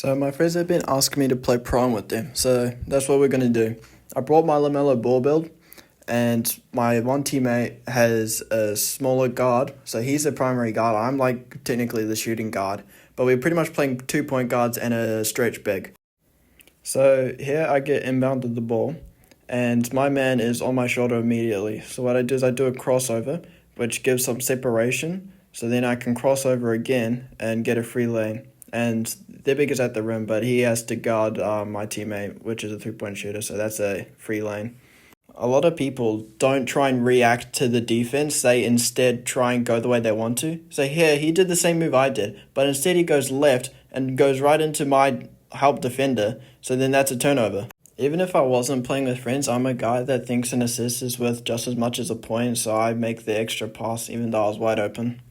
So my friends have been asking me to play prime with them, so that's what we're going to do. I brought my Lamelo Ball build, and my one teammate has a smaller guard, so he's the primary guard. I'm like technically the shooting guard, but we're pretty much playing 2-point guards and a stretch big. So here I get inbounded the ball, and my man is on my shoulder immediately. So what I do is I do a crossover, which gives some separation, so then I can cross over again and get a free lane. And their big is at the rim, but he has to guard my teammate, which is a 3-point shooter, so that's a free lane. A lot of people don't try and react to the defense. They instead try and go the way they want to. So here, he did the same move I did, but instead he goes left and goes right into my help defender, so then that's a turnover. Even if I wasn't playing with friends, I'm a guy that thinks an assist is worth just as much as a point, so I make the extra pass even though I was wide open.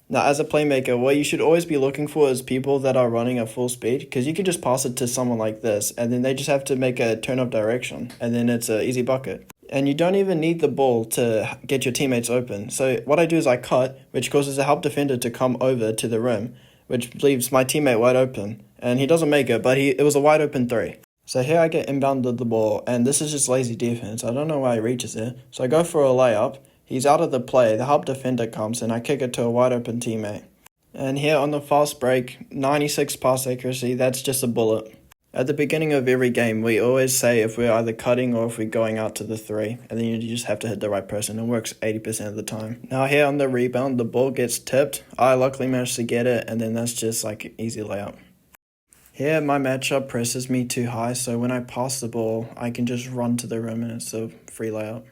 Now, as a playmaker, what you should always be looking for is people that are running at full speed, because you can just pass it to someone like this, and then they just have to make a turn of direction, and then it's an easy bucket. And you don't even need the ball to get your teammates open. So what I do is I cut, which causes a help defender to come over to the rim, which leaves my teammate wide open. And he doesn't make it, but it was a wide open three. So here I get inbounded the ball, and this is just lazy defense. I don't know why he reaches it. So I go for a layup. He's out of the play, the help defender comes, and I kick it to a wide open teammate. And here on the fast break, 96 pass accuracy, that's just a bullet. At the beginning of every game, we always say if we're either cutting or if we're going out to the three, and then you just have to hit the right person. It works 80% of the time. Now here on the rebound, the ball gets tipped. I luckily managed to get it, and then that's just like an easy layup. Here, my matchup presses me too high, so when I pass the ball, I can just run to the rim and it's a free layup.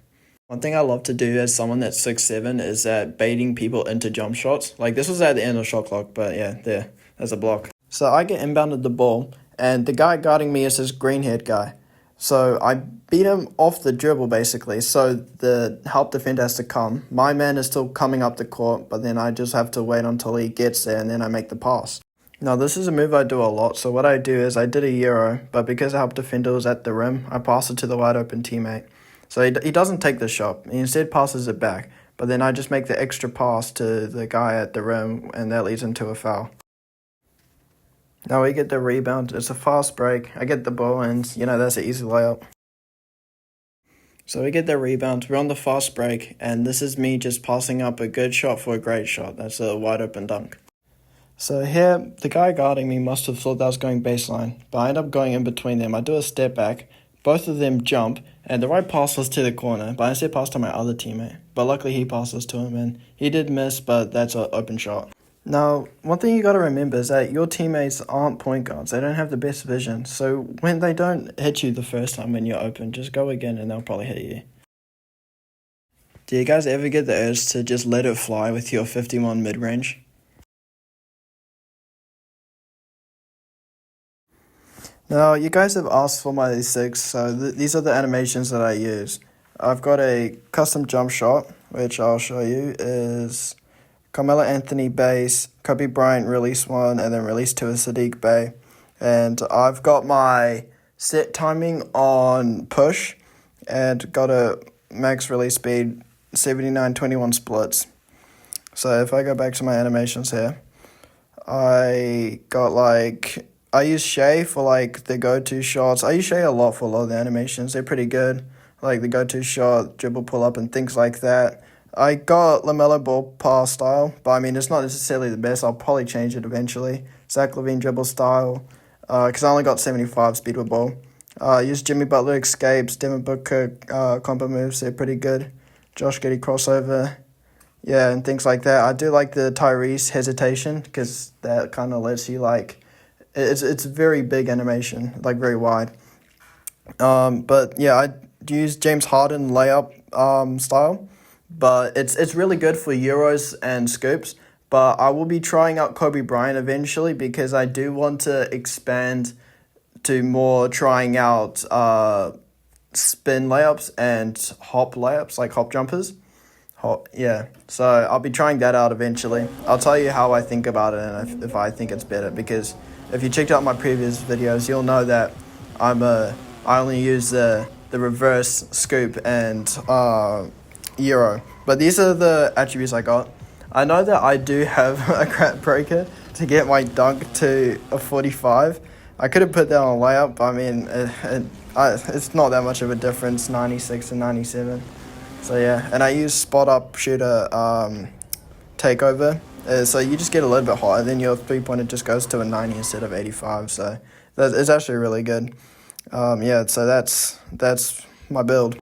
One thing I love to do as someone that's 6'7" is that baiting people into jump shots. Like this was at the end of shot clock, but yeah, there's a block. So I get inbounded the ball, and the guy guarding me is this green-haired guy. So I beat him off the dribble basically, so the help defender has to come. My man is still coming up the court, but then I just have to wait until he gets there and then I make the pass. Now this is a move I do a lot, so what I do is I did a Euro, but because the help defender was at the rim, I pass it to the wide open teammate. So he doesn't take the shot, he instead passes it back, but then I just make the extra pass to the guy at the rim, and that leads into a foul. Now we get the rebound, it's a fast break, I get the ball, and that's an easy layup. So we get the rebound, we're on the fast break, and this is me just passing up a good shot for a great shot. That's a wide open dunk. So here, the guy guarding me must have thought that I was going baseline, but I end up going in between them. I do a step back, both of them jump, and the right pass was to the corner, but I instead passed to my other teammate. But luckily he passes to him, and he did miss, but that's an open shot. Now, one thing you got to remember is that your teammates aren't point guards. They don't have the best vision, so when they don't hit you the first time when you're open, just go again and they'll probably hit you. Do you guys ever get the urge to just let it fly with your 51 mid-range? Now, you guys have asked for my 6, so these are the animations that I use. I've got a custom jump shot, which I'll show you, is Carmelo Anthony base, Kobe Bryant release 1, and then release 2 is Sadiq Bey. And I've got my set timing on push, and got a max release speed 79-21 splits. So if I go back to my animations here, I use Shea for the go-to shots. I use Shea a lot for a lot of the animations. They're pretty good. Like the go-to shot, dribble pull-up, and things like that. I got Lamelo Ball pass style, but it's not necessarily the best. I'll probably change it eventually. Zach LaVine dribble style, because I only got 75 speed with ball. Use Jimmy Butler escapes, Devin Booker combo moves. They're pretty good. Josh Giddey crossover. Yeah, and things like that. I do like the Tyrese hesitation, because that kind of lets you It's very big animation, very wide. But yeah, I use James Harden layup style, but it's really good for Euros and scoops. But I will be trying out Kobe Bryant eventually, because I do want to expand to more trying out spin layups and hop layups, like hop jumpers. Yeah, so I'll be trying that out eventually. I'll tell you how I think about it and if I think it's better, because if you checked out my previous videos, you'll know that I only use the reverse scoop and Euro. But these are the attributes I got. I know that I do have a crap breaker to get my dunk to a 45. I could have put that on a layup, but I mean, it's not that much of a difference, 96 and 97. So yeah, and I use spot up shooter takeover. So you just get a little bit higher, then your 3-pointer just goes to a 90 instead of 85. So it's actually really good. Yeah, so that's my build.